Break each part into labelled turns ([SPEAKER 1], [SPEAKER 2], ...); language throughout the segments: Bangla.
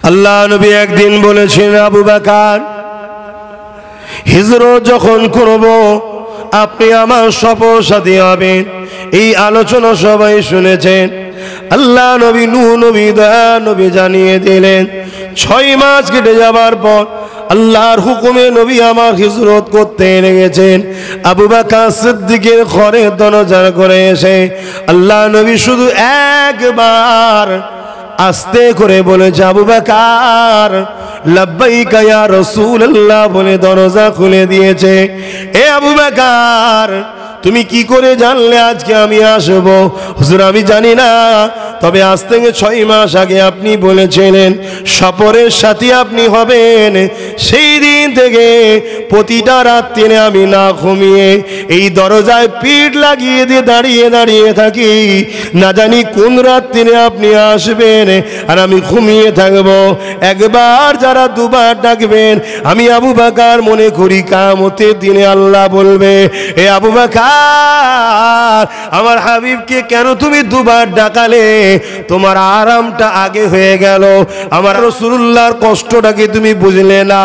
[SPEAKER 1] আল্লাহ নবী একদিন বলেছেন, আবু বকর হিজরত যখন করব আপনি আমার সফর সাথী হবেন। এই আলোচনা সবাই শুনেছেন। আল্লাহ নবী নূহ নবী দয়া নবী জানিয়ে দিলেন 6 মাস কেটে যাবার পর আল্লাহর হুকুমে নবী আমার হিজরত করতে লেগেছেন। আবু বকর সিদ্দিকের ঘরে দরজা করে এসে আল্লাহ নবী শুধু একবার আস্তে করে বলেছে, আবু বকর লব্বাইকা ইয়া রাসূলুল্লাহ বলে দরজা খুলে দিয়েছে। এ আবু বকর তুমি কি করে জানলে আজকে আমি আসব? হুজুর আমি জানি না, তবে আজ থেকে 6 মাস আগে আপনি বলেছিলেন সফরের সাথী আপনি হবেন। সেই দিন থেকে প্রতিটা রাত্রিরে আমি না ঘুমিয়ে এই দরজায় পিঠ লাগিয়ে দিয়ে দাঁড়িয়ে দাঁড়িয়ে থাকি, না জানি কোন রাত্রিরে আপনি আসবেন আর আমি ঘুমিয়ে থাকব। একবার যারা দুবার ডাকবেন আমি আবু বকর মনে করি কিয়ামতের দিনে আল্লাহ বলবে, এ আবু বকর আমার হাবিবকে কেন তুমি দুবার ডাকালে? তোমার আরামটা আগে হয়ে গেল, আমার রাসূলুল্লাহর কষ্টটাকে তুমি বুঝলে না,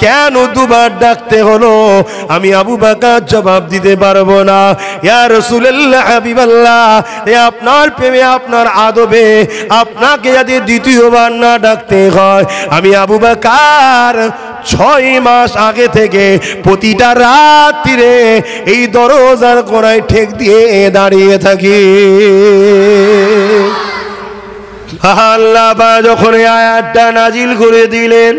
[SPEAKER 1] কেন দুবার ডাকতে হলো? আমি আবু বকর জবাব দিতে পারবো না। ইয়া রাসূলুল্লাহ হাবিবাল্লাহ, এ আপনার প্রেমে আপনার আদবে আপনাকে যদি দ্বিতীয়বার না ডাকতে হয়, আমি আবু বকর 6 মাস আগে থেকে প্রতিটা রাত্রিরে এই দরজার কোণায় ঠেক দিয়ে দাঁড়িয়ে থাকি। আল্লাহ যখন আয়াতটা নাজিল করে দিলেন,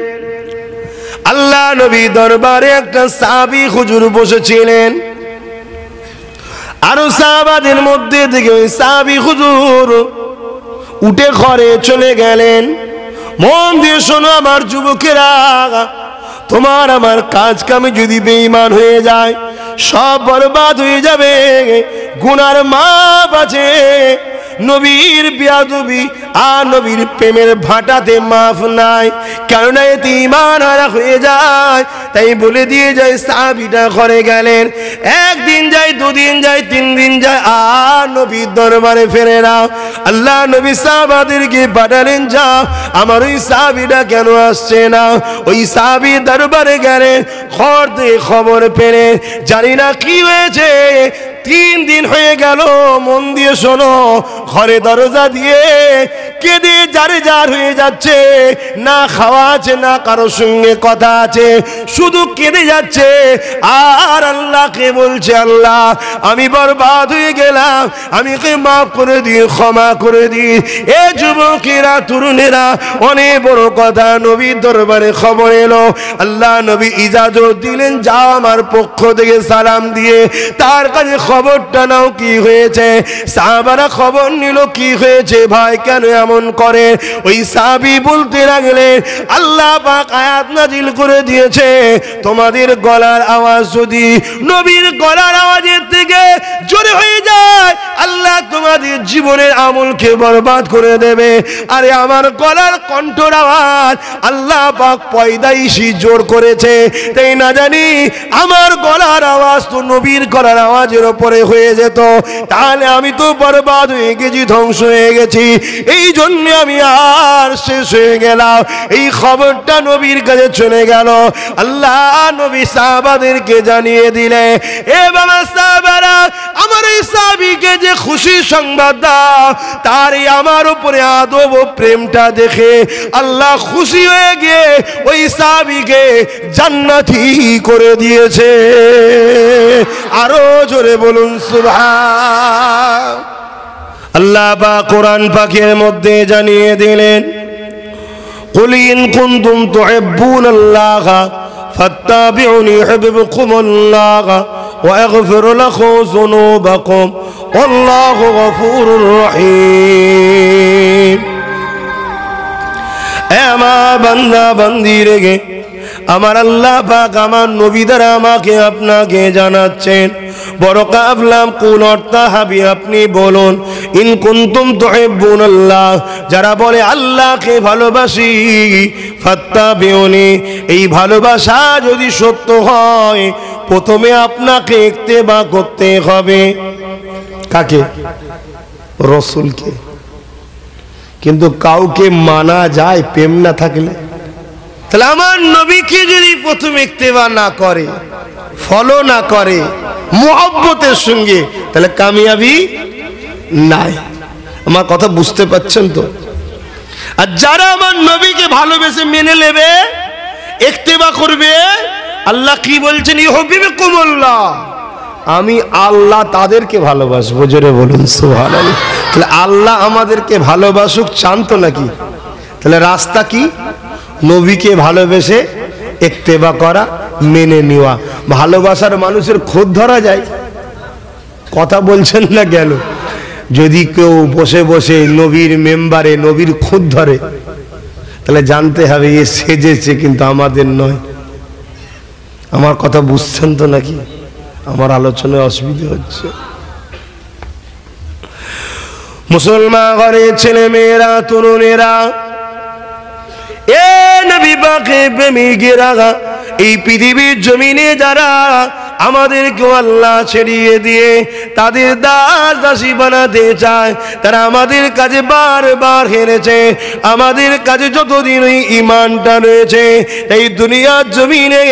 [SPEAKER 1] আল্লাহ নবী দরবারে একটা সাহাবী হুজুর বসেছিলেন। আর সাহাবাদের মধ্যে থেকে ওই সাহাবী হুজুর উঠে ঘরে চলে গেলেন। মন দিয়ে শোনো আমার যুবকেরা, তোমার আমার কাজ কামে যদি বেঈমান হয়ে যায় সব বরবাদ হয়ে যাবে। গুনার মাপ আছে, নবীর বেয়াদবি আর নবীর প্রেমের ভাটাতে মাফ নাই, কেননা এতে ঈমান হারা হয়ে যায়। তাই বলে দিয়ে যায় সাহাবীটা ঘরে গেলেন। একদিন যায়, 2 দিন যায়, 3 দিন যায়, আর নবীর দরবারে ফেরে না। আল্লাহ নবী সাহাবাদেরকে পাঠালেন, যাও আমার ওই সাহাবীটা কেন আসছে না? ওই সাহাবীর দরবারে গেলেন, ঘর থেকে খবর পেলেন, জানি না কি হয়েছে, 3 দিন হয়ে গেল। মন দিয়ে শোনো, ঘরে দরজা দিয়ে কেঁদে যারে যার হয়ে যাচ্ছে, না খাওয়া আছে না কারো সঙ্গে কথা আছে, শুধু কেঁদে যাচ্ছে আর আল্লাহকে বলছে, আল্লাহ আমি বরবাদ হয়ে গেলাম, আমাকে মাফ করে দিন, ক্ষমা করে দিন। এ যুবকেরা তরুণেরা, অনেক বড় কথা নবীর দরবারে খবর এলো। আল্লাহ নবী ইজাজত দিলেন, যাও আমার পক্ষ থেকে সালাম দিয়ে তার কাছে খবরটা নাও কি হয়েছে। সাহাবারা খবর নিল, কি হয়েছে ভাই, কেন এমন করে? ওই সাহাবী বলতে লাগলেন, আল্লাহ পাক আয়াত নাজিল করে দিয়েছে, তোমাদের গলার আওয়াজ যদি নবীর গলার আওয়াজের থেকে জোরে হয়ে যায়, আল্লাহ তোমাদের জীবনের আমলকে বরবাদ করে দেবে। আরে আমার গলার কণ্ঠর আওয়াজ আল্লাহ পাক পয়দাইশি জোর করেছে, তাই না জানি আমার গলার আওয়াজ তো নবীর গলার আওয়াজের উপরে হয়ে যেত, তাহলে আমি তো বরবাদ হয়ে গেছি, ধ্বংস হয়ে গেছি। এই জন্য আমি আর শেষ হয়ে গেলাম। এই খবরটা নবীর কাছে চলে গেল। আল্লাহ নবী সাহাবাদেরকে জানিয়ে দিলে, এ বাবা সাহাবারা, আমার এই সাহাবীকে যে খুশি সংবাদ দাও, তারই আমার উপরে আদব ও প্রেমটা দেখে আল্লাহ খুশি হয়ে গিয়ে ওই সাহাবীকে জান্নাতি করে দিয়েছে। আরো জোরে বলুন সুবহান। আল্লাহ পাক কোরআন পাকের মধ্যে জানিয়ে দিলেন, কুল ইন কুনতুম তুহিব্বুনাল্লাহ ফাত্তাবিউনি ইউহিব্বুকুমুল্লাহ ওয়া ইয়াগফির লাকুম যুনুবাকুম ওয়াল্লাহু গফুরুর রহিম। এ আমার বান্দা বান্দিরে, আমার আল্লাহ পাক আমার নবী দ্বারা আমাকে আপনাকে জানাচ্ছেন, বড় কাফলাম কুল অর্থাহাবি, আপনি বলুন ইন কুনতুম তুহিব্বুনাল্লাহ, যারা বলে আল্লাহকে ভালোবাসি, ফাত্তাবিউনি, এই ভালোবাসা যদি সত্য হয় প্রথমে আপনাকে ইত্তেবা করতে হবে। কাকে? রাসূলকে। কিন্তু কাউকে মানা যায় প্রেম না থাকলে? তাহলে আমার নবীকে যদি প্রথম ইত্তেবা না করে, ফলো না করে মুহাব্বতের সঙ্গে, তাহলে কামিয়াবি নাই। আমার কথা বুঝতে পারছেন তো? আর যারা আমার নবীকে ভালোবেসে মেনে নেবে, ইত্তেবা করবে, আল্লাহ কি বলছেন? ইউহিব্বুকুমুল্লাহ, আমি আল্লাহ তাদেরকে ভালোবাসবো। জোরে বলুন সুবহানাল্লাহ। তাহলে আল্লাহ আমাদেরকে ভালোবাসুক চান তো নাকি? তাহলে রাস্তা কি? নবীকে ভালোবেসে ইত্তেবা করা, মেনে নেওয়া। ভালোবাসার মানুষের খোঁজ ধরা যায়? কথা বলছেন না গেল? যদি কেউ বসে বসে নবীর মেম্বারে নবীর খোঁজ ধরে, তাহলে জানতে হবে এ সেজেছে, কিন্তু আমাদের নয়। আমার কথা বুঝছেন তো নাকি? আমার আলোচনায় অসুবিধা হচ্ছে। মুসলমান ঘরের ছেলে মেয়েরা, তরুণেরা, এ নবী পাকের প্রেমিকেরা, এই পৃথিবীর জমিনে যারা আমাদেরকে আল্লাহ ছেড়িয়ে দিয়ে তাদের দাস দাসী বানাতে চায়, তারা আমাদের কাছে বারবার হেরেছে। আমাদের কাছে যতদিন ওই ঈমানটা রয়েছে, এই দুনিয়ার জমিনে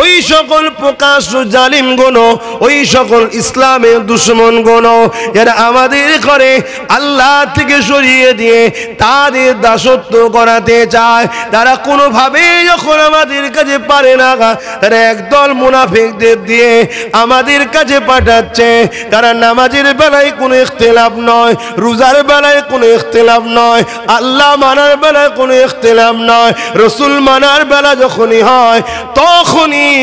[SPEAKER 1] ওই সকল প্রকাশ্য জালিম গুণ, ওই সকল ইসলামের দুশমন গুণ যারা আমাদের করে আল্লাহ থেকে সরিয়ে দিয়ে তাদের দাসত্ব করাতে চায়, তারা কোনোভাবে যখন আমাদের কাছে পারে না, তারা একদল মুনাফিকদের দিয়ে আমাদের কাছে পাঠাচ্ছে। তারা নামাজের বেলায় কোনো ইখতিলাফ নয়, রোজার বেলায় কোনো ইখতিলাফ নয়, আল্লাহ মানার বেলায় কোনো ইখতিলাফ নয়, রসুল মানার বেলা যখনই হয় তখনই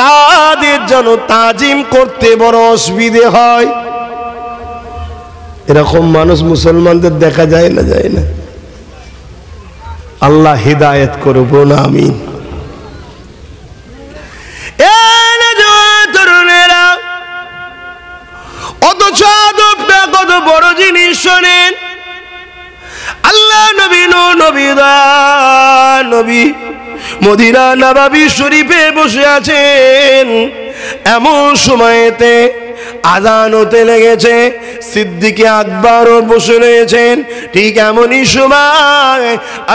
[SPEAKER 1] তাদের যেন তাজিম করতে বড় অসুবিধে হয়। এরকম মানুষ মুসলমানদের দেখা যায় না? যায় না? আল্লাহ হিদায়াত করবো না, আমিন। অথচ আদবটা কত বড় জিনিস শোনেন। আল্লাহ নবী নবী মদিনা নববী শরীফে বসে আছেন। এমন সময়তে আযান হতে লেগেছে, সিদ্দিকে আকবরও বসে রয়েছেন। ঠিক এমনই সময়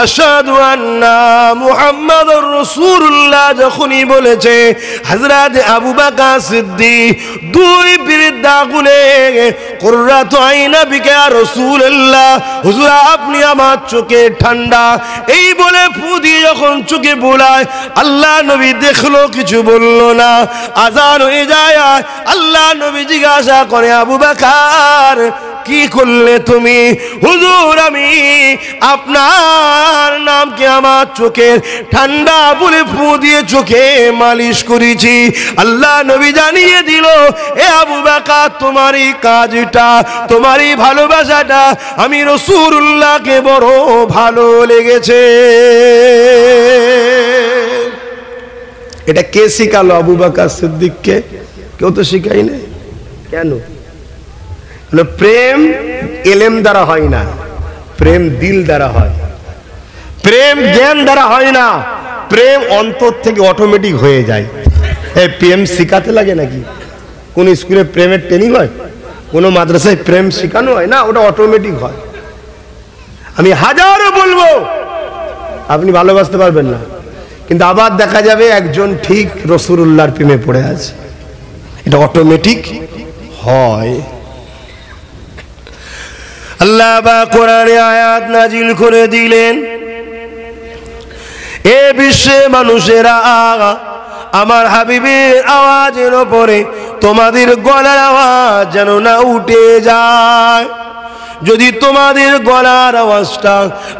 [SPEAKER 1] আশহাদু আন্না মুহাম্মাদুর রাসূলুল্লাহ যখনই বলেছে, হযরত আবু বকর সিদ্দিক দুই বৃদ্ধা গুলে কুররাতু আইনা বিকা ইয়া রাসূলুল্লাহ, হুজুর আপনি আমার চোখে ঠান্ডা, এই বলে ফু দিয়ে যখন চোখে বোলায়, আল্লাহ নবী দেখলো, কিছু বলল না। আযান হয়ে যায়, আল্লাহ নবী জিজ্ঞাসা করে, আবু বকর কি করলে তুমি? হুজুর আমি আপনার নামকে আমার চোখের ঠান্ডা বলে ফু দিয়ে চোখে মালিশ করেছি। আল্লাহ নবী জানিয়ে দিল, এ আবু বকর তোমার এই কাজটা, তোমার এই ভালোবাসাটা আমি রাসূলুল্লাহকে বড় ভালো লেগেছে। এটা কে শিখালো আবু বকর সিদ্দিককে? কেউ তো শিখাই না। কেন? প্রেম ইলম দ্বারা হয় না, প্রেম দিল দ্বারা হয়। প্রেম জ্ঞান দ্বারা হয় না, প্রেম অন্তর থেকে অটোমেটিক হয়ে যায়। এই প্রেম শিখাতে লাগে নাকি? কোন স্কুলে প্রেমের ট্রেনিং হয়? কোন মাদ্রাসায় প্রেম শেখানো হয় না? ওটা অটোমেটিক হয়। আমি হাজারো বলবো আপনি ভালোবাসতে পারবেন না, কিন্তু আবার দেখা যাবে একজন ঠিক রাসূলুল্লাহর প্রেমে পড়ে আছে। এটা অটোমেটিক হয়। আল্লাহ বা কোরআনে আয়াত নাজিল করে দিলেন, এ বিশ্বে মানুষেরা আমার হাবিবের আওয়াজের উপরে তোমাদের গলার আওয়াজ যেন না উঠে যায়। যদি তোমাদের গলার আওয়াজটা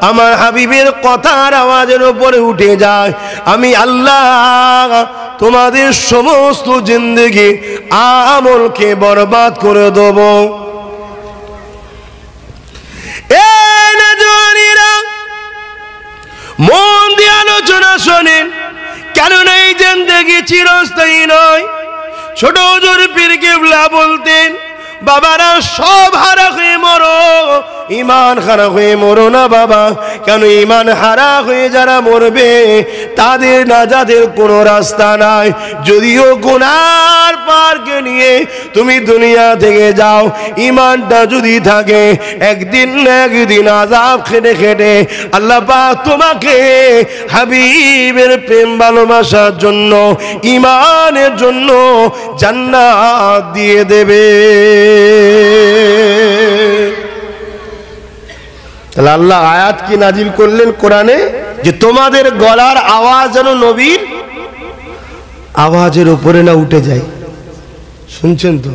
[SPEAKER 1] আমার হাবিবের কথার আওয়াজের উপরে উঠে যায়, আমি আল্লাহ তোমাদের সমস্ত জিন্দেগি আমলকে বরবাদ করে দেব। মন দিয়ে আলোচনা শোনেন, কেননা এই জিন্দেগি চিরস্থায়ী নয়। ছোট হুজুর পীর কেবলা বলতেন, বাবারা সব হারা হয়ে মরো, ঈমান হারা হয়ে মরো না বাবা, কেন ঈমান হারা হয়ে যারা মরবে তাদের নাজাতের কোনো রাস্তা নাই। যদিও গুনার পারকে নিয়ে তুমি দুনিয়া থেকে যাও, ঈমানটা যদি থাকে একদিন না একদিন আযাব খেটে খেটে আল্লাহ পাক তোমাকে হাবিবের প্রেম ভালোবাসার জন্য, ঈমানের জন্য জান্নাত দিয়ে দেবে। তাহলে আল্লাহ আয়াত কি নাজিল করলেন কোরআনে, যে তোমাদের গলার আওয়াজ যেন নবীর আওয়াজের উপরে না উঠে যায়। শুনছেন তো?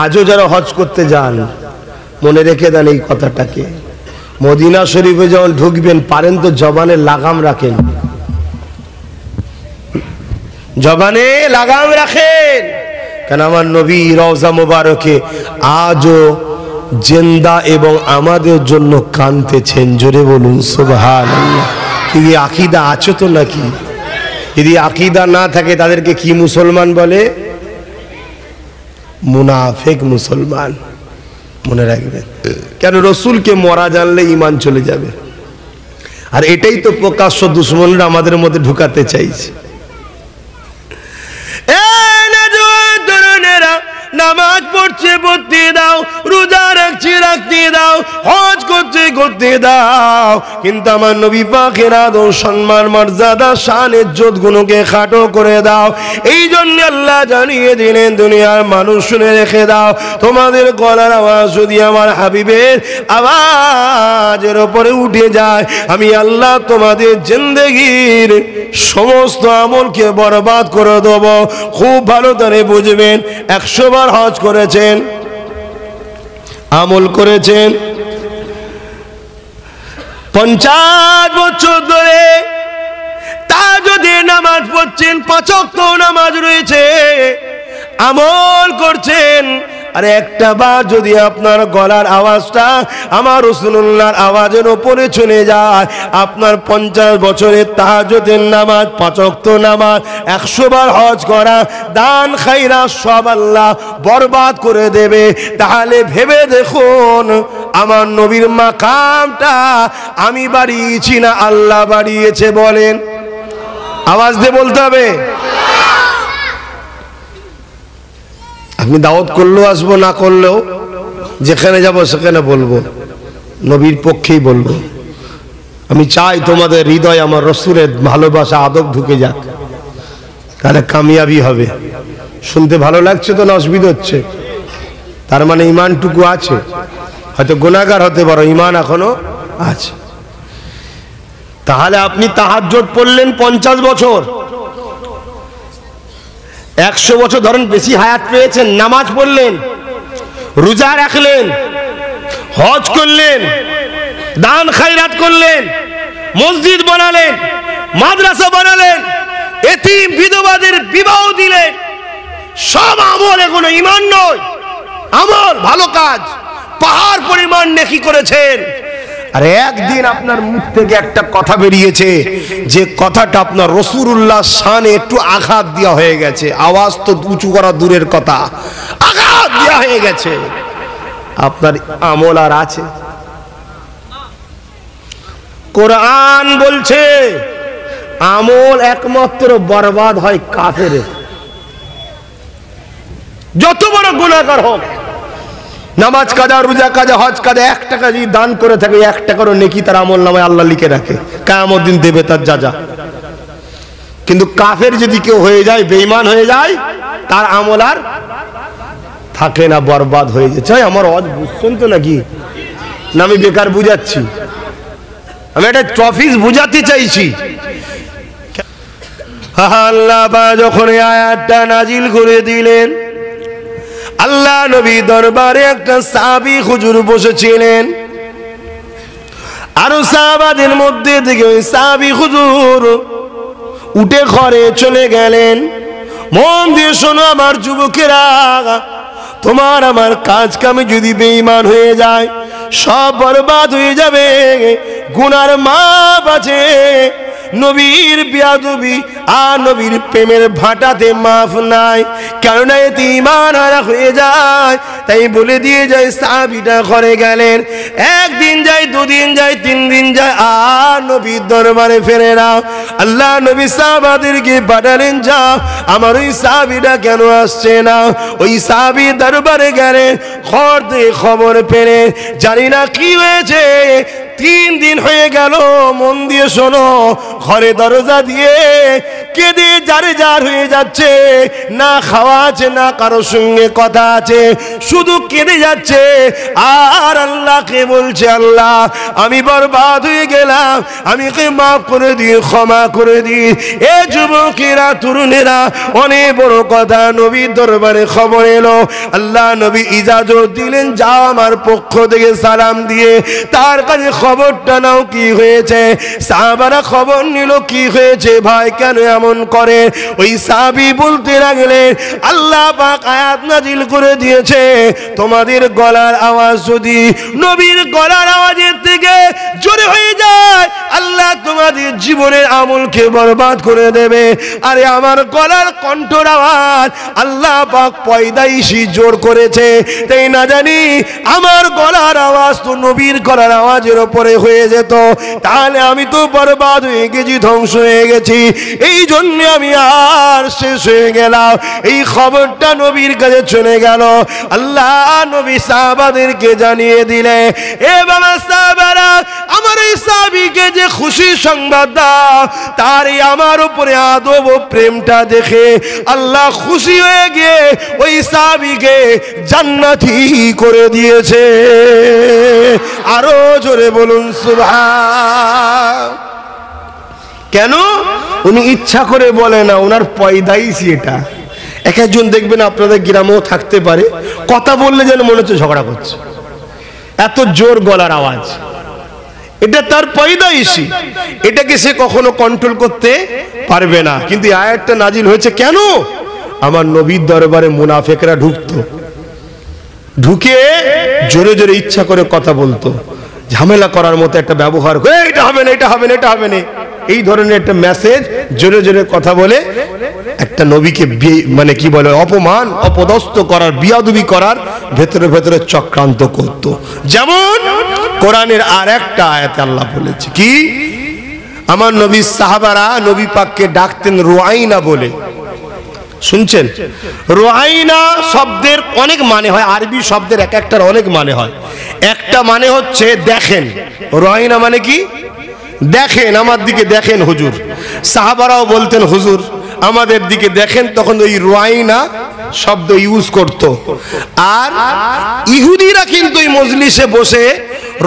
[SPEAKER 1] আজও যারা হজ করতে যান মনে রেখে দেন এই কথাটাকে। মদিনা শরীফে যখন ঢুকবেন পারেন তো জবানে লাগাম রাখেন, জবানে লাগাম রাখেন, কেন আমার নবী রওজা মোবারকে আজও জিন্দা এবং আমাদের জন্য কাঁদতেছেন। জোরে বলুন সুবহানাল্লাহ। কি আকীদা আছে তো নাকি? যদি আকীদা না থাকে তাদেরকে কি মুসলমান বলে? মুনাফিক মুসলমান। মনে রাখবেন, কেন রসুলকে মরা জানলে ঈমান চলে যাবে। আর এটাই তো প্রকাশ্য দুশমনরা আমাদের মধ্যে ঢুকাতে চাইছে। নামাজ পড়ছে পড়তে দাও, রোজা রাখছে রাখতে দাও, হজ করছে করতে দাও, কিন্তু আমার নবী পাকের আদর সম্মান মর্যাদা শান ইজ্জত গুণকে খাটো করে দাও। এই জন্য আল্লাহ জানিয়ে দিলেন দুনিয়ার মানুষ শুনে রেখে দাও, তোমাদের গলার আওয়াজ যদি আমার হাবিবের আওয়াজের উপরে উঠে যায়, আমি আল্লাহ তোমাদের জিন্দেগির সমস্ত আমলকে বরবাদ করে দেব। খুব ভালো করে বুঝবেন, 100 বার হজ করেছেন, আমল করেছেন, 50 বছর ধরে তাহাজ্জুদের নামাজ পড়ছেন, 5 ওয়াক্ত নামাজ রয়েছে, আমল করছেন, আর একটা বার যদি আপনার গলার আওয়াজটা আমার রাসূলুল্লাহর আওয়াজের উপরে চলে যায়, আপনার 50 বছরের তাহাজ্জুদের নামাজ, 5 ওয়াক্ত নামাজ, 100 বার হজ করা, দান খায়রাত সব আল্লাহ বরবাদ করে দেবে। তাহলে ভেবে দেখুন আমার নবীর মাকামটা আমি বাড়িয়েছি না আল্লাহ বাড়িয়েছে? বলেন, আওয়াজ দিয়ে বলতে হবে। আপনি দাওয়াত করলেও আসবো, না করলেও যেখানে যাব সেখানে বলবো, নবীর পক্ষেই বলবো। আমি চাই তোমাদের হৃদয় আমার রাসূলের ভালোবাসা আদব ঢুকে যাক, তাহলে কামিয়াবি হবে। শুনতে ভালো লাগছে তো না অসুবিধা হচ্ছে? তার মানে ঈমানটুকু আছে, হয়তো গুনাহগার হতে পারো, ঈমান এখনো আছে। তাহলে আপনি তাহাজ্জুদ পড়লেন 50 বছর, 100 বছর ধরেন বেশি হায়াত পেয়েছেন, নামাজ পড়লেন, রোজা রাখলেন, হজ করলেন, দান খায়রাত করলেন, মসজিদ বানালেন, মাদ্রাসা বানালেন, এতিম বিধবাদের বিবাহ দিলেন, সব আমল এগুলো ঈমান নয়, আমল ভালো কাজ, পাহাড় পরিমাণ নেকি করেছেন। আর একদিন আপনার মুখ থেকে একটা কথা বেরিয়েছে, যে কথাটা আপনার রাসূলুল্লাহর শানে একটু আঘাত দেওয়া হয়ে গেছে, আওয়াজ তো উঁচু করা দূরের কথা, আঘাত দেওয়া হয়ে গেছে, আপনার আমল আর আছে? কোরআন বলছে আমল একমাত্র বরবাদ হয় কাফেরের, যত বড় গুনাহগার হোক। নামাজ কাজা, রোজা কাজা, হজ কাজা, 1 টাকা যদি দান করে থাকে 1 টাকারও নেকি তার আমল নামায় আল্লাহ লিখে রাখে, কিয়ামত দিন দেবে তার যা। কিন্তু কাফের যদি কেউ হয়ে যায়, বেঈমান হয়ে যায়, তার আমল আর থাকে না, বরবাদ হয়ে যায়। আমার হজ বুঝছেন তো নাকি? না আমি বেকার বুঝাচ্ছি? আমি একটা ট্রফিস বুঝাতে চাইছি। আল্লাহ যখন আয়াতটা নাজিল করে দিলেন, আল্লাহ নবী দরবারে একটা সাহাবী হুজুর বসেছিলেন, আর সাহাবাদের মধ্যে থেকে ওই সাহাবী হুজুর উঠে ঘরে চলে গেলেন। মন দিয়ে শোনো আমার যুবকেরা, তোমার আমার কাজ কামে যদি বেঈমান হয়ে যায় সব বরবাদ হয়ে যাবে। গুনার মাপ আছে, নবীর বেয়াদবি আর নবীর প্রেমের ভাটাতে মাফ নাই, কেননা এতে ঈমান হারা হয়ে যায়। তাই বলে দিয়ে যায় সাহাবীটা ঘরে গেলেন। একদিন যায়, দুদিন যায়, 3 দিন যায়, আর নবীর দরবারে ফেরে না। আল্লাহ নবী সাহাবাদেরকে পাঠালেন, যাও আমার ওই সাহাবীটা কেন আসছে না। ওই সাহাবী দরবারে গেলেন, খবর পেলে, জানি না কি হয়েছে, 3 দিন হয়ে গেল। মন দিয়ে শোনো, ঘরে দরজা দিয়ে কেঁদে যারে যার হয়ে যাচ্ছে, না খাওয়া আছে না কারো সঙ্গে কথা আছে, শুধু কেঁদে যাচ্ছে আর আল্লাহকে বলছে, আল্লাহ আমি বরবাদ হয়ে গেলাম, আমাকে মাফ করে দিয়ে ক্ষমা করে দিই। এ যুবকেরা, তরুণেরা, অনেক বড় কথা নবীর দরবারে খবর এলো। আল্লাহ নবী ইজাজত দিলেন, যাও আমার পক্ষ থেকে সালাম দিয়ে তার কাছে খবরটা নাও, কি হয়েছে। সাহাবারা খবর নিল, কি হয়েছে ভাই, কেন এমন করে। ওই সাহাবী বলতে লাগলেন, আল্লাহ পাক আয়াত নাজিল করে দিয়েছে, তোমাদের গলার আওয়াজ যদি নবীর গলার আওয়াজের থেকে জোরে হয়ে যায়, আল্লাহ তোমাদের জীবনের আমলকে বরবাদ করে দেবে। আরে আমার গলার কণ্ঠর আওয়াজ আল্লাহ পাক পয়দাইশি জোর করেছে, তাই না জানি আমার গলার আওয়াজ তো নবীর গলার আওয়াজের উপরে হয়ে যেত, তাহলে আমি তো বরবাদ হয়ে গেছি, ধ্বংস হয়ে গেছি। এই জন্য আমি আর শেষ হয়ে গেলাম। এই খবরটা নবীর কাছে চলে গেল। আল্লাহ নবী সাহাবাদেরকে জানিয়ে দিলে, এ বাবা সাহাবারা, আমার এই সাহাবীকে যে খুশি সংবাদ দাও, তার এই আমার উপরে আদব ও প্রেমটা দেখে আল্লাহ খুশি হয়ে গিয়ে ওই সাহাবীকে জান্নাতি করে দিয়েছে। আরো জোরে বলুন সুবহান। কেন? উনি ইচ্ছা করে বলে না, ওনার পয়দাইশি এটা। এক একজন দেখবেন আপনাদের গ্রামেও থাকতে পারে, কথা বললে যেন মনে হচ্ছে ঝগড়া করছে, এত জোর গলার আওয়াজ, এটা তার পয়দাইশি, এটাকে সে কখনো কন্ট্রোল করতে পারবে না। কিন্তু আয়াতটা নাজিল হয়েছে কেন? আমার নবীর দরবারে মুনাফিকরা ঢুকতো, ঢুকে জোরে জোরে ইচ্ছা করে কথা বলতো, ঝামেলা করার মতো একটা ব্যবহার করে, এটা হবে না, এটা হবে না, এটা হবে না, এই ধরনের একটা মেসেজ জোরে জোরে কথা বলে একটা নবীকে মানে কি বলে, অপমান অপদস্থ করার, বিয়াদবি করার ভেতরে ভেতরে চক্রান্ত করত। যেমন কোরআনের আর একটা আয়াতে আল্লাহ বলেছে কি, আমার নবীর সাহাবারা নবী পাককে ডাকতেন রুআইনা বলে। শুনছেন? রুআইনা শব্দের অনেক মানে হয়, আরবি শব্দের এক একটার অনেক মানে হয়। একটা মানে হচ্ছে দেখেন, রুআইনা মানে কি, দেখেন, আমার দিকে দেখেন হুজুর। সাহাবারাও বলতেন হুজুর আমাদের দিকে দেখেন, তখন ওই রুআইনা শব্দ ইউজ করত। আর ইহুদিরা কিন্তু এই মজলিসে বসে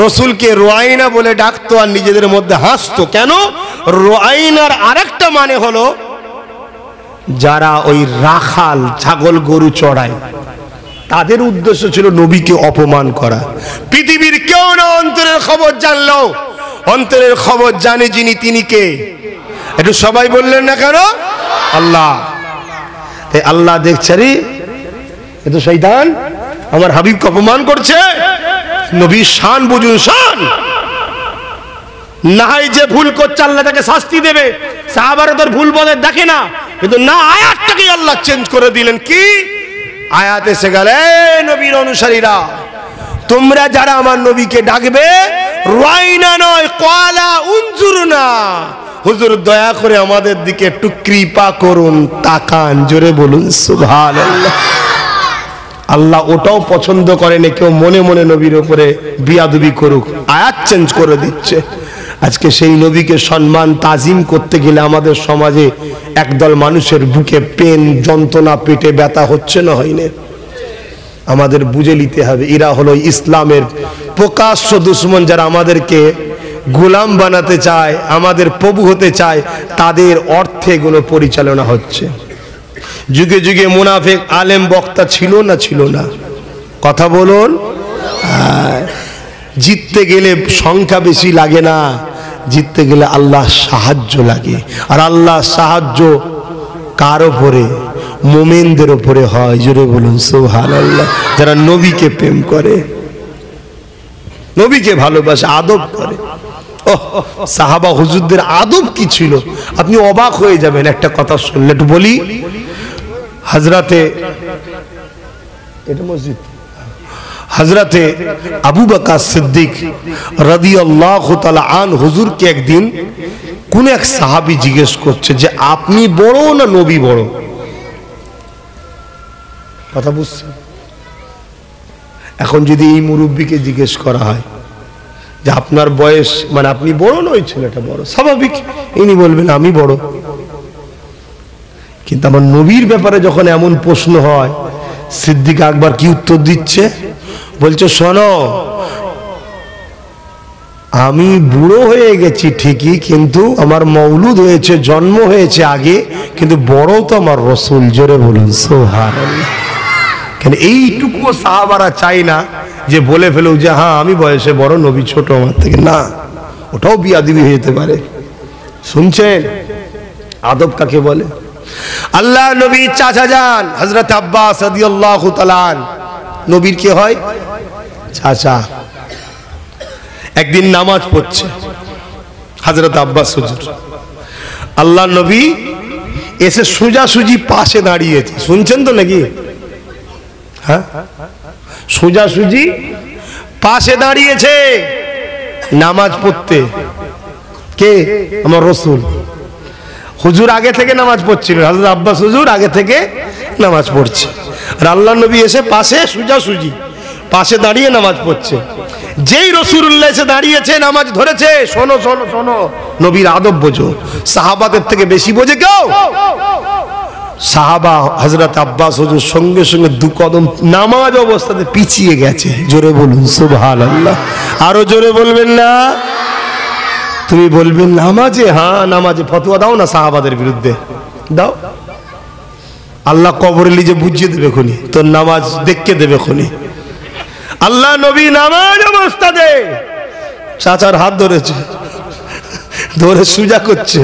[SPEAKER 1] রসুলকে রুআইনা বলে ডাকতো আর নিজেদের মধ্যে হাসতো। কেন? রুআইনার আরেকটা মানে হলো যারা ওই রাখাল ছাগল গরু চড়ায়, তাদের উদ্দেশ্য ছিল নবীকে অপমান করা। পৃথিবীর কেউ না অন্তরের খবর জানলো, অন্তরের খবর জানে যিনি, তিনি কে? একটু সবাই বললেন না কেন? আল্লাহ। তাই আল্লাহ দেখছে, রে এ তো শয়তান আমার হাবিবকে অপমান করছে। নবীর শান বুঝুন, শান না হয় যে ভুল করছে আল্লাহ তাকে শাস্তি দেবে, সাহাবারা তোর ভুল বলে দেখে না, কিন্তু না, আয়াতটাকে আল্লাহ চেঞ্জ করে দিলেন। কি আয়াত এসে গেল, নবীর অনুসারীরা তোমরা যারা আমার নবীকে ডাকবে, রুআইনা নয়, ক্বালা উনজুরনা, হুজুর দয়া করে আমাদের দিকে একটু কৃপা করুন, তাকান। জোরে বলুন সুবহানাল্লাহ। আল্লাহ ওটাও পছন্দ করেন কেউ মনে মনে নবীর উপরে বিয়াদবি করুক, আয়াত চেঞ্জ করে দিচ্ছে। আজকে সেই নবীকে সম্মান তাজিম করতে গেলে আমাদের সমাজে একদল মানুষের বুকে পেন, যন্ত্রণা, পেটে ব্যথা হচ্ছে না, হয়নি? আমাদের বুঝে নিতে হবে, এরা হলো ইসলামের প্রকাশ্য দুশমন, যারা আমাদেরকে গোলাম বানাতে চায়, আমাদের প্রভু হতে চায়, তাদের অর্থে এগুলো পরিচালনা হচ্ছে। যুগে যুগে মুনাফিক আলেম বক্তা ছিল না, ছিল না? কথা বলুন। জিততে গেলে সংখ্যা বেশি লাগে না, জিততে গেলে আল্লাহ সাহায্য লাগে। আর আল্লাহ সাহায্য কার উপরে? মুমিনদের উপরে হয়। জোরে বলুন সুবহানাল্লাহ। যারা নবীকে প্রেম করে, নবীকে ভালোবাসে, আদব করে। সাহাবা হুজুরদের আদব কি ছিল আপনি অবাক হয়ে যাবেন একটা কথা শুনলে। একটু বলি, হযরতে এটা মসজিদ হযরতে আবু বকর সিদ্দিক রাদিয়াল্লাহু তাআলা আন হুজুরকে একদিন কোন এক সাহাবী জিজ্ঞেস করছে যে আপনি বড় না নবী বড়? কথা বুঝছেন? এখন যদি এই মুরব্বীকে জিজ্ঞেস করা হয় যে আপনার বয়স মানে আপনি বড় না ওই ছেলেটা বড়, স্বাভাবিক ইনি বলবেন আমি বড়। কিন্তু আমার নবীর ব্যাপারে যখন এমন প্রশ্ন হয়, সিদ্দিক আকবর কি উত্তর দিচ্ছে? বলছে শোনো, আমি বুড়ো হয়ে গেছি ঠিকই, কিন্তু আমার মৌলুদ হয়েছে, জন্ম হয়েছে আগে, কিন্তু বড় তো আমার রসুল। জোরে বলুন সুবহানাল্লাহ। কেন এইটুকু সাহাবারা চাই না যে বলে ফেলো যে হ্যাঁ আমি বয়সে বড়, নবী ছোট আমার থেকে, না, ওটাও বিয়াদবি হতে পারে। শুনছেন আদব কাকে বলে? আল্লাহ নবীর চাচা যান হযরত আব্বাস রাদিয়াল্লাহু তাআলা নবীর কে হয়? চাচা। একদিন নামাজ পড়ছে হযরত আব্বাস হুজুর, আল্লাহ নবী এসে সোজাসুজি পাশে দাঁড়িয়েছে। শুনছেন তো নাকি? হ্যাঁ, সোজাসুজি পাশে দাঁড়িয়েছে নামাজ পড়তে। কে? আমার রসুল। হুজুর আগে থেকে নামাজ পড়ছিল, হযরত আব্বাস হুজুর আগে থেকে নামাজ পড়ছে, আর আল্লাহ নবী এসে পাশে সোজাসুজি পাশে দাঁড়িয়ে নামাজ পড়ছে। যেই রাসূলুল্লাহ এসে দাঁড়িয়েছে, নামাজ ধরেছে, শোনো শোনো শোনো, নবীর আদব বোঝো। সাহাবাদের থেকে বেশি বোঝে কেউ? সাহাবা হযরত আব্বাস হুজুর সঙ্গে সঙ্গে দু কদম নামাজ অবস্থাতে পিছিয়ে গেছে। জোরে বলুন সুবহানাল্লাহ। আরো জোরে বলবেন না? তুমি বলবেন নামাজে? হ্যাঁ নামাজে। ফতোয়া দাও না সাহাবাদের বিরুদ্ধে, দাও। আল্লাহ কবরে লিজে বুঝিয়ে দেবে খুনি, তোর নামাজ দেখকে দেবে খুনি। আল্লাহ নবী নামাজ অবস্থাতে চাচার হাত ধরেছে, ধরে সুজা করছে,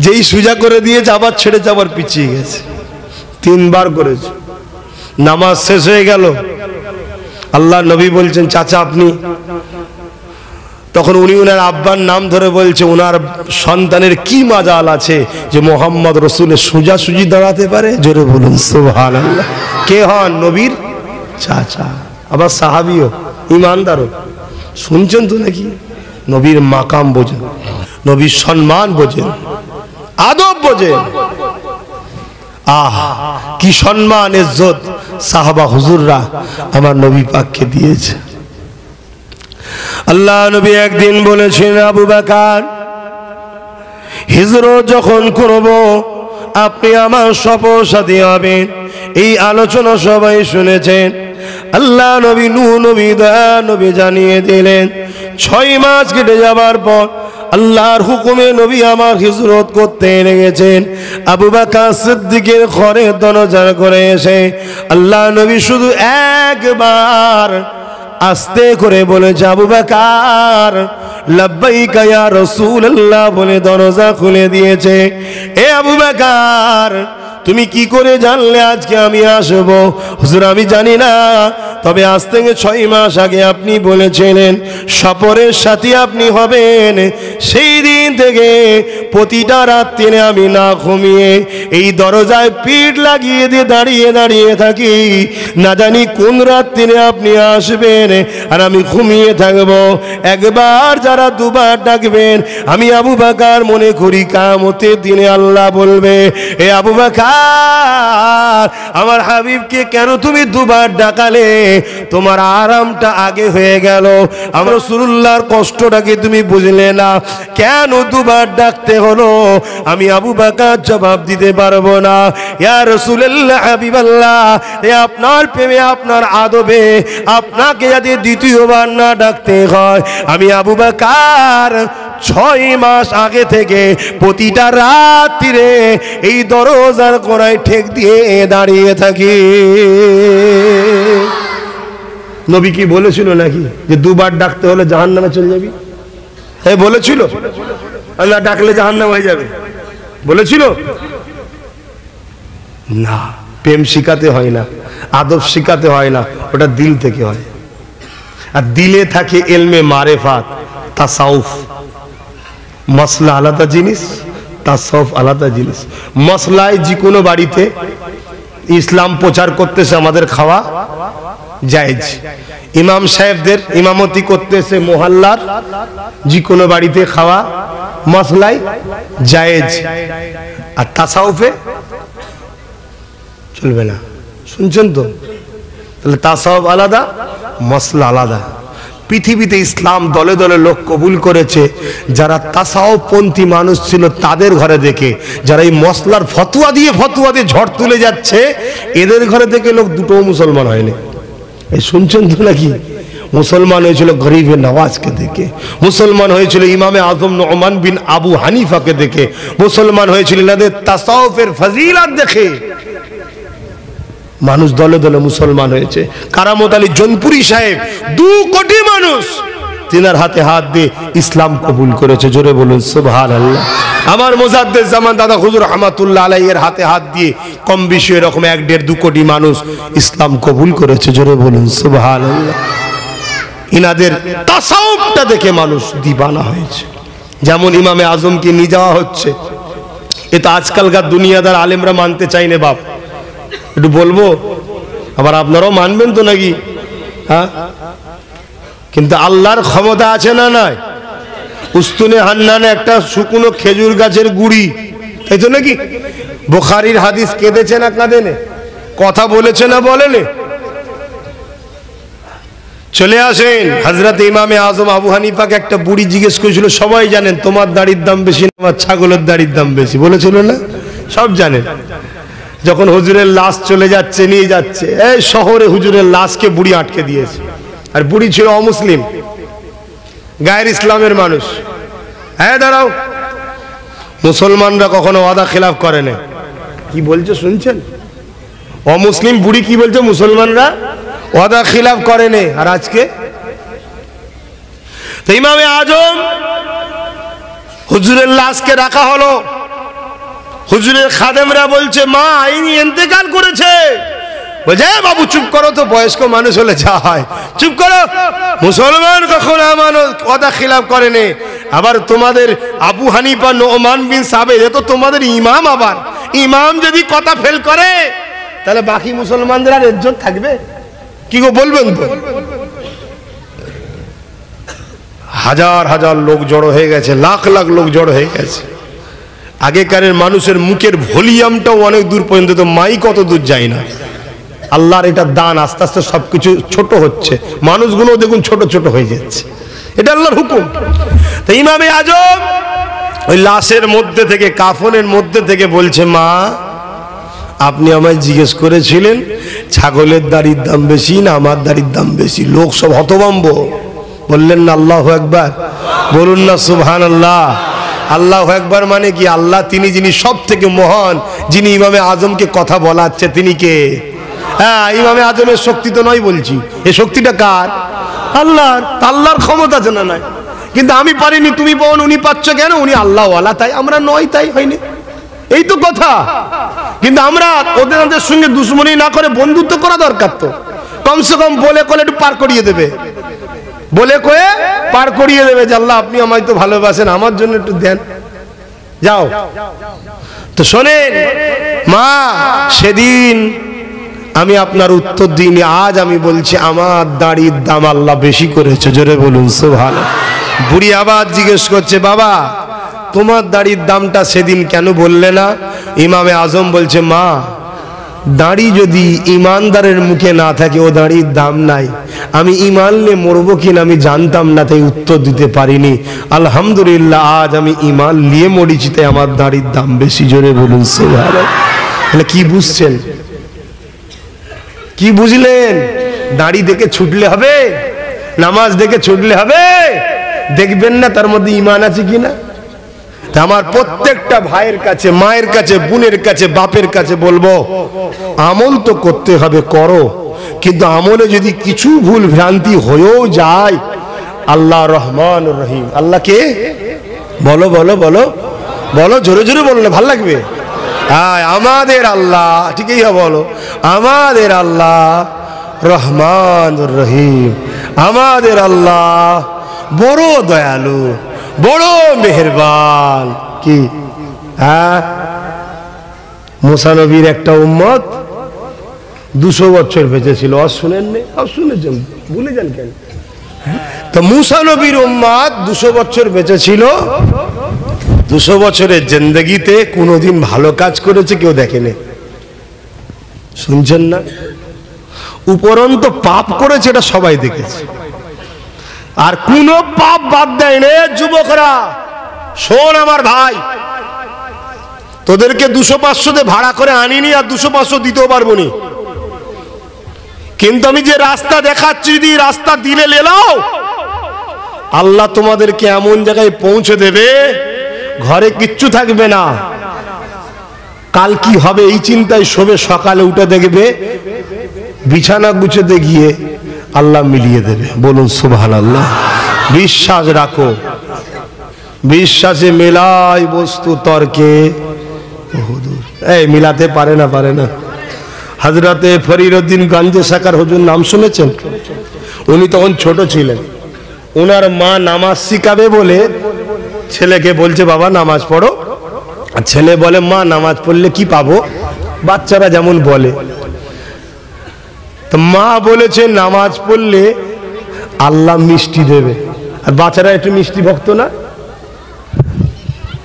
[SPEAKER 1] যেই সুজা করে দিয়েছে আবার ছেড়েছে, আবার পিছিয়ে গেছে, তিনবার করেছে। নামাজ শেষ হয়ে গেল, আল্লাহ নবী বলছেন চাচা আপনি? তখন উনি উনার আব্বার নাম ধরে বলছে উনার সন্তানের কি মাজাল আছে যে মোহাম্মদ রসুলের সোজাসুজি দাঁড়াতে পারে। জোরে বলুন সুবহানাল্লাহ। কে হন? নবীর চাচা, আবার সাহাবীও, ইমানদারও। শুনছেন তো নাকি? নবীর মাকাম বোঝেন, নবীর সম্মান বোঝেন, আদব বোঝেন। আহ কি সম্মান ইজ্জত সাহাবা হুজুররা আমার নবী পাককে দিয়েছে। আল্লাহ নবী একদিন বলেছেন আবু বকর হিজরত যখন করব আপনি আমার সফর সাথী হবেন। এই আলোচনা সবাই শুনেছেন। আল্লাহ নবী নূহ নবী দয়া নবী জানিয়ে দিলেন 6 মাস কেটে যাবার পর আল্লাহর হুকুমে নবী আমার হিজরত করতে লেগেছেন। আবু বকর সিদ্দিকের ঘরে দরজা করে এসে আল্লাহ নবী শুধু একবার আস্তে করে বলেছে আবু বকর লাব্বাইকা ইয়া রাসূলুল্লাহ বলে দরজা খুলে দিয়েছে। এ আবু বকর তুমি কি করে জানলে আজকে আমি আসব? হুজুর আমি জানি না, তবে আজ থেকে 6 মাস আগে আপনি বলেছিলেন সফরের সাথী আপনি হবেন। সেই দিন থেকে প্রতিটা রাত্রিরে আমি না ঘুমিয়ে এই দরজায় পিঠ লাগিয়ে দিয়ে দাঁড়িয়ে দাঁড়িয়ে থাকি, না জানি কোন রাত্রিরে আপনি আসবেন আর আমি ঘুমিয়ে থাকব। একবার যারা দুবার ডাকবেন আমি আবু বকর মনে করি কিয়ামতের দিনে আল্লাহ বলবে এ আবু বকর আমার হাবিবকে কেন তুমি দুবার ডাকালে? তোমার আরামটা আগে হয়ে গেল, আমার রাসূলুল্লাহর কষ্টটাকে তুমি বুঝলে না, কেন দুবার ডাকতে হলো? আমি আবু বকর জবাব দিতে পারবো না। ইয়া রাসূলুল্লাহ হাবিবাল্লাহ, এ আপনার প্রেমে আপনার আদবে আপনাকে যদি দ্বিতীয়বার না ডাকতে হয়, আমি আবু বকর 6 মাস আগে থেকে প্রতিটা রাত্রিরে এই দরজার কোণায় ঠেক দিয়ে দাঁড়িয়ে থাকি। নবী কি বলেছিল নাকি যে দুবার ডাকতে হলে জাহান্নামে চলে যাবি? হ্যাঁ বলেছিল? আল্লাহ ডাকলে জাহান্নাম হয়ে যাবে বলেছিল না। প্রেম শিখাতে হয় না, আদব শিখাতে হয় না, ওটা দিল থেকে হয়। আর দিলে থাকে ইলমে মারেফাত, তাসাউফ, মশলা আলাদা জিনিস, তাসাউফ আলাদা জিনিস। মশলায় যে কোনো বাড়িতে ইসলাম প্রচার করতেছে আমাদের খাওয়া জায়েজ। ইমাম সাহেবদের ইমামতি করতেছে মোহাল্লার যে কোনো বাড়িতে খাওয়া মশলায় জায়েজ। আর তাসাউফে চলবে না। শুনছেন তো? তাহলে তাসাউফ আলাদা, মশলা আলাদা। পৃথিবীতে ইসলাম দলে দলে লোক কবুল করেছে যারা তাসাউফ পন্থী মানুষ ছিল তাদের ঘরে দেখে। যারা এই মশলার ফতুয়া দিয়ে ঝড় তুলে যাচ্ছে, এদের ঘরে থেকে লোক দুটোও মুসলমান হয়নি। এই শুনছেন তো নাকি? মুসলমান হয়েছিল গরিবে নওয়াজকে দেখে, মুসলমান হয়েছিল ইমামে আজম নুমান বিন আবু হানিফাকে দেখে, মুসলমান হয়েছিল এনাদের তাসাউফের ফজিলত দেখে মানুষ দলে দলে মুসলমান হয়েছে। কারামত আলী জনপুরি সাহেব 2 কোটি মানুষ তিনার হাতে হাত দিয়ে ইসলাম কবুল করেছে। জোরে বলুন সুবহানাল্লাহ। আমার মুজাদ্দেদ জামান দাদা হুজুর রহমাতুল্লাহ আলাইহির হাতে হাত দিয়ে কম বেশি এরকম 1-1.5-2 কোটি মানুষ ইসলাম কবুল করেছে। জোরে বলুন সুবহানাল্লাহ। ইনাদের তাসাউফটা দেখে মানুষ দিবানা হয়েছে। যেমন ইমামে আজমকে নিয়ে যাওয়া হচ্ছে, এটা আজকালকার দুনিয়াদার আলেমরা মানতে চাই না। বাপ একটু বলবো, আবার আপনারাও মানবেন তো নাকি? হ্যাঁ, কিন্তু আল্লাহর ক্ষমতা আছে না নাই? উস্তুনে হান্নানে একটা শুকনো খেজুর গাছের গুড়ি, তাই তো নাকি? বুখারীর হাদিস কেঁদেছে না কাঁদেনে? কথা বলেছে না বলেনে? চলে আসেন। হযরত ইমামে আজম আবু হানিফাকে একটা বুড়ি জিজ্ঞেস করেছিল, সবাই জানেন তোমার দাড়ির দাম বেশি না আমার ছাগলের দাড়ির দাম বেশি, বলেছিল না? সব জানেন। যখন হুজুরের লাশ চলে যাচ্ছে, নিয়ে যাচ্ছে, এই শহরে হুজুরের লাশকে বুড়ি আটকে দিয়েছে। আর বুড়ি ছিল অমুসলিম, গায়ের ইসলামের মানুষ। হ্যাঁ দাঁড়াও, মুসলমানরা কখনো ওয়াদা খেলাফ করে না। কি বলছে শুনছেন? অমুসলিম বুড়ি কি বলছে? মুসলমানরা ওয়াদা খিলাফ করে না। আর আজকে তো ইমামে আজম হুজুরের লাশকে রাখা হলো। হুজুরের খাদেমরা বলছে মা ইনি ইন্তেকাল করেছে। বলছে বাবু চুপ করো তো, বয়স্ক মানুষ হলে যা হয়, চুপ করো। মুসলমান কখনো আমানত ওয়াদা খিলাফ করেনি। আবার তোমাদের আবু হানিফা নুমান বিন সাবিত, এ তো তোমাদের ইমাম। আবার ইমাম যদি কথা ফেল করে তাহলে বাকি মুসলমানদের আর ইজ্জত থাকবে? কি গো বলবেন তো? হাজার হাজার লোক জড়ো হয়ে গেছে, লাখ লাখ লোক জড়ো হয়ে গেছে। আগেকারের মানুষের মুখের ভলিউমটাও অনেক দূর পর্যন্ত, তো মাইক অত দূর যায় না। আল্লাহর এটা দান, আস্তে আস্তে সবকিছু ছোট হচ্ছে, মানুষগুলো দেখুন ছোট ছোট হয়ে যাচ্ছে। এটা আল্লাহর হুকুম। তো ইমামে আজম ওই লাশের মধ্যে থেকে, কাফনের মধ্যে থেকে বলছে মা আপনি আমায় জিজ্ঞেস করেছিলেন ছাগলের দাড়ির দাম বেশি না আমার দাড়ির দাম বেশি। লোক সব হতভম্ব। বললেন না আল্লাহু আকবার? বলুন না সুবহানাল্লাহ। আল্লাহু আকবার মানে কি? আল্লাহ তিনি যিনি সব থেকে মহান, যিনি ইমামে আজমকে কথা বলাচ্ছে, তিনি কে? হ্যাঁ, ইমামে আজমের শক্তি তো নয় বলছি, এই শক্তিটা কার? আল্লাহর। আল্লাহর ক্ষমতা আছে না নাই? কিন্তু আমি পারিনি, তুমি পাওন, উনি পাচ্ছ কেন? উনি আল্লাহওয়ালা তাই, আমরা নয় তাই হয়নি, এই তো কথা। কিন্তু আমরা ওদের সঙ্গে দুশ্মনী না করে বন্ধুত্ব করা দরকার। তো কমসে কম বলে কলে একটু পার করিয়ে দেবে, বলে কয়ে পার করিয়ে দেবে যে আল্লাহ আপনি আমায় তো ভালোবাসেন, আমার জন্য একটু দেন, যাও। তো শোনেন মা, সেদিন আমি আপনার উত্তর দিইনি, আজ আমি বলছি আমার দাড়ির দাম আল্লাহ বেশি করেছে। জোরে বলুন সুবহানাল্লাহ। বুড়ি আবার জিজ্ঞেস করছে বাবা তোমার দাড়ির দামটা সেদিন কেন বললে না? ইমামে আজম বলছে মা দাড়ি যদি ইমানদারের মুখে না থাকে ও দাড়ির দাম নাই। আমি ইমান নিয়ে মরবো কিনা আমি জানতাম না, তাই উত্তর দিতে পারিনি। আলহামদুলিল্লাহ আজ আমি ইমান নিয়ে মরিছি, তাই আমার দাড়ির দাম বেশি। জোরে বলুন সুবহানাল্লাহ। তাহলে কি বুঝছেন? কি বুঝলেন? দাড়ি দেখে ছুটলে হবে? নামাজ দেখে ছুটলে হবে? দেখবেন না তার মধ্যে ইমান আছে কিনা। আমার প্রত্যেকটা ভাইয়ের কাছে, মায়ের কাছে, বোনের কাছে, বাপের কাছে বলবো আমল তো করতে হবে, করো, কিন্তু আমলে যদি কিছু ভুল ভ্রান্তি হয়েও যায়, আল্লাহ রহমান রহিম। আল্লাহ কে? বলো বলো বলো বলো, জোরে জোরে বলো না, ভাল লাগবে। হ্যাঁ, আমাদের আল্লাহ, ঠিকই বলো, আমাদের আল্লাহ রহমান রহিম, আমাদের আল্লাহ বড় দয়ালু, বড় মেহেরবান। কি হ্যাঁ, মুসা নবীর একটা উম্মত 200 বছর বেঁচে ছিল। শুনেননি? শুনেছেন, ভুলে যান কেন? তো মুসা নবীর উম্মত 200 বছর বেঁচে ছিল। 200 বছরের জিন্দেগিতে কোনোদিন ভালো কাজ করেছে কেউ দেখেনি। শুনছেন না? উপরন্ত পাপ করেছে এটা সবাই দেখেছে, আর কোন পাপ বাদ দেয় না। যুবকরা শোন আমার ভাই, তোদেরকে 200-500 ভাড়া করে আনিনি, আর 200-500 দিতেও পারবো নি, কিন্তু আমি যে রাস্তা দেখাচ্ছি, যদি রাস্তা দিলে লেলাও, আল্লাহ তোমাদেরকে এমন জায়গায় পৌঁছে দেবে ঘরে কিচ্ছু থাকবে না। কাল কি হবে এই চিন্তায় শোবে, সকালে উঠে দেখবে বিছানা গুছাতে গিয়ে আল্লাহ মিলিয়ে দেবে। বলুন সুবহানাল্লাহ। বিশ্বাস রাখো, বিশ্বাসে মেলাই বস্তু তর্কে বহুদূর। এই মিলাতে পারে না, পারে না। হযরতে ফরিদউদ্দিন গঞ্জে সাকার হুজুর নাম শুনেছেন? উনি তখন ছোট ছিলেন। ওনার মা নামাজ শিখাবে বলে ছেলেকে বলছে বাবা নামাজ পড়ো। ছেলে বলে মা নামাজ পড়লে কি পাবো? বাচ্চারা যেমন বলে। তো মা বলেছে নামাজ পড়লে আল্লাহ মিষ্টি দেবে। আর বাচ্চারা একটু মিষ্টি ভক্ত না,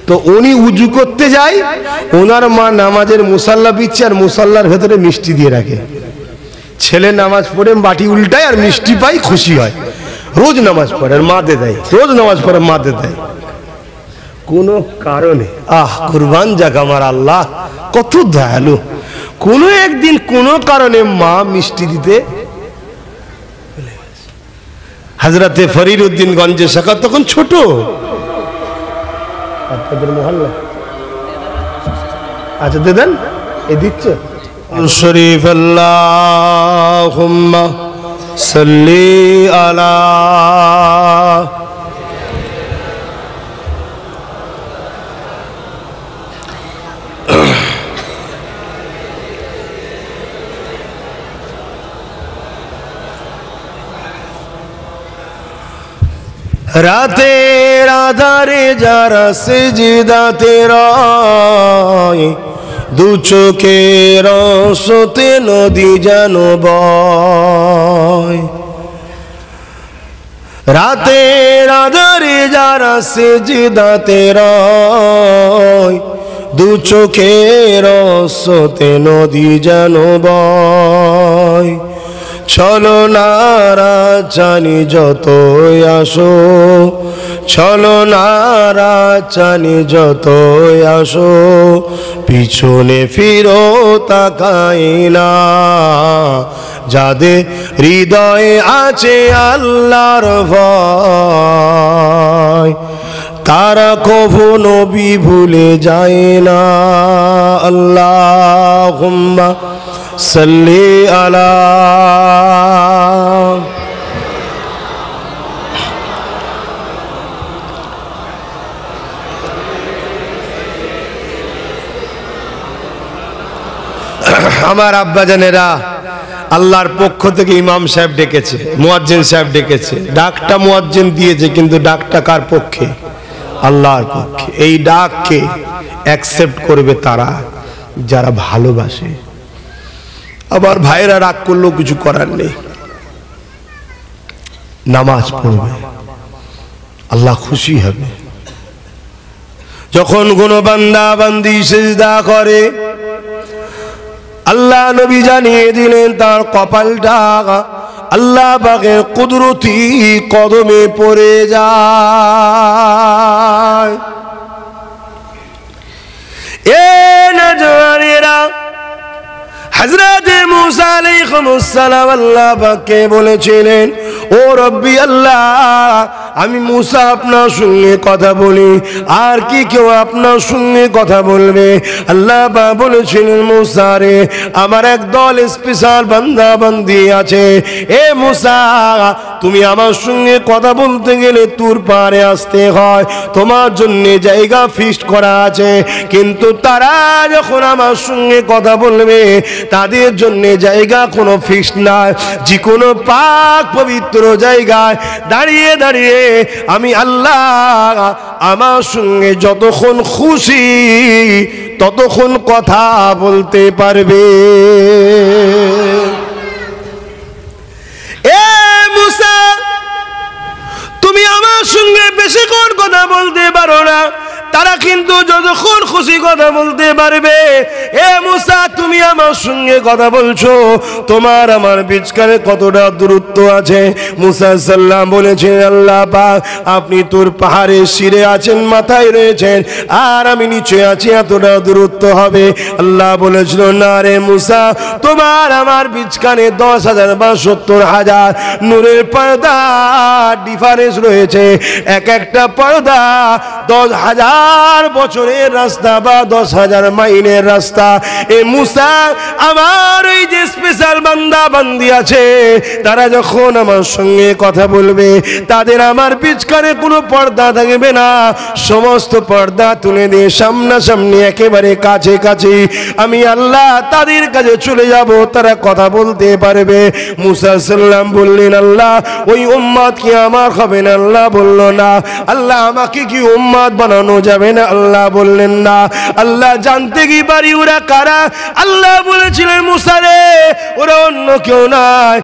[SPEAKER 1] তো উনি উজু করতে যায়, ওনার মা নামাজের মুসাল্লা বিচ্ছে আর মুসাল্লার ভেতরে মিষ্টি দিয়ে রাখে। ছেলে নামাজ পড়ে বাটি উল্টায় আর মিষ্টি পাই, খুশি হয়। রোজ নামাজ পড়ে আর মাতে দেয়, রোজ নামাজ পড়ে মাতে দেয়। কোনো কারণে, কুরবান যাক আমার আল্লাহ, কত দয়ালু। কোনো একদিন কোনো কারণে মা মিষ্টি দিতে। হযরতে ফরিদউদ্দিন গঞ্জে সাকাত তখন ছোট। আপনাদের মহল্লা আচ্ছা দেন, এ দিচ্ছে শরীফ। আল্লাহুম্মা সাল্লি আলা রাতের আধারে যারা সিজদাতে রয়, দু চোখের আঁসুতে নদী যেন বয়। রাতের আধারে যারা সিজদাতে রয়, দু চোখের আঁসুতে নদী যেন বয়। চলো নারা জানি যতই আসো, চলো নারা জানি যতই আসো, পিছনে ফিরো তাকাই না। যাদের হৃদয়ে আছে আল্লাহর ভয়, তারা কভু নবী ভুলে যায় না। আল্লাহুম্মা সাল্লি আলা। আমার আব্বাজানেরা, আল্লাহর পক্ষ থেকে ইমাম সাহেব ডেকেছে, মুয়াজ্জিন সাহেব ডেকেছে। ডাকটা মুয়াজ্জিন দিয়েছে, কিন্তু ডাকটা কার পক্ষে? আল্লাহর পক্ষে। এই ডাককে অ্যাকসেপ্ট করবে তারা যারা ভালোবাসে। আবার ভাইরা রাগ করলেও কিছু করার নেই, নামাজ পড়বে, আল্লাহ খুশি হবে। যখন কোনো বান্দা বান্দি সিজদা করে, আল্লাহ নবী জানিয়ে দিলেন তার কপালটা আল্লাহ পাকের কুদরতি কদমে পড়ে যায়। এ নজওয়ানেরা, হযরতে মুসা আলাইহিস সালাম আল্লাহ পাককে বলেছিলেন, ও রব্বি আল্লাহ, আমি মুসা আপনার সঙ্গে কথা বলি, আর কি কেউ আপনার সঙ্গে কথা বলবে? আল্লাহ পাক বলেছিলেন, মুসা রে, আমার একদল স্পেশাল বান্দা বান্দি আছে। এ মুসা, তুমি আমার সঙ্গে কথা বলতে গেলে তুর পারে আসতে হয়, তোমার জন্য জায়গা ফিক্সড করা আছে। কিন্তু তারা যখন আমার সঙ্গে কথা বলবে, তাদের জন্য জায়গা কোনো ফিক্সড নাই। যে কোনো পাক পবিত্র জায়গায় দাঁড়িয়ে দাঁড়িয়ে আমি আল্লাহ আমার সঙ্গে যতক্ষণ খুশি ততক্ষণ কথা বলতে পারবে। এ মুসা, তুমি আমার সঙ্গে বেশিক্ষণ কথা বলতে পারো না, তারা কিন্তু যতক্ষণ খুশি কথা বলতে পারবে। এ মুসা, তুমি আমার সঙ্গে কথা বলছো, তোমার আমার বিচকারে কতটা দূরত্ব আছে? মুসা সাল্লাম বলেছেন, আল্লাহ পাক আপনি তোর পাহাড়ের শিরে আছেন, মাথায় রয়েছেন, আর আমি নিচে আছি, এতটা দূরত্ব হবে? আল্লাহ বলেছিল, না রে মুসা, তোমার আমার বিচকারে 10,000 বা 70,000 নূরের পর্দা ডিফারেন্স রয়েছে। এক একটা পর্দা 10,000 বছরের রাস্তা বা 10,000 মাইলের রাস্তা। এ মুসা, আমার ওই যে স্পেশাল বান্দা বান্দি আছে, তারা যখন আমার সঙ্গে কথা বলবে, তাদের আমার পিছকারে কোনো পর্দা থাকবে না, সমস্ত পর্দা তুলে দিয়ে সামনাসামনি একেবারে কাছে কাছে আমি আল্লাহ তাদের কাছে চলে যাব, তারা কথা বলতে পারবে। মুসা সাল্লাম বললেন, আল্লাহ ওই উম্মত কি আমার হবে না? আল্লাহ বলল না। আল্লাহ আমাকে কি উম্মত বানানো যাবে না? আল্লাহ বললেন না। আল্লাহ জানতে কি পারি ওরা কারা? আল্লাহ বলেছিলেন, মুসা রে, ওরা অন্য কেউ নয়,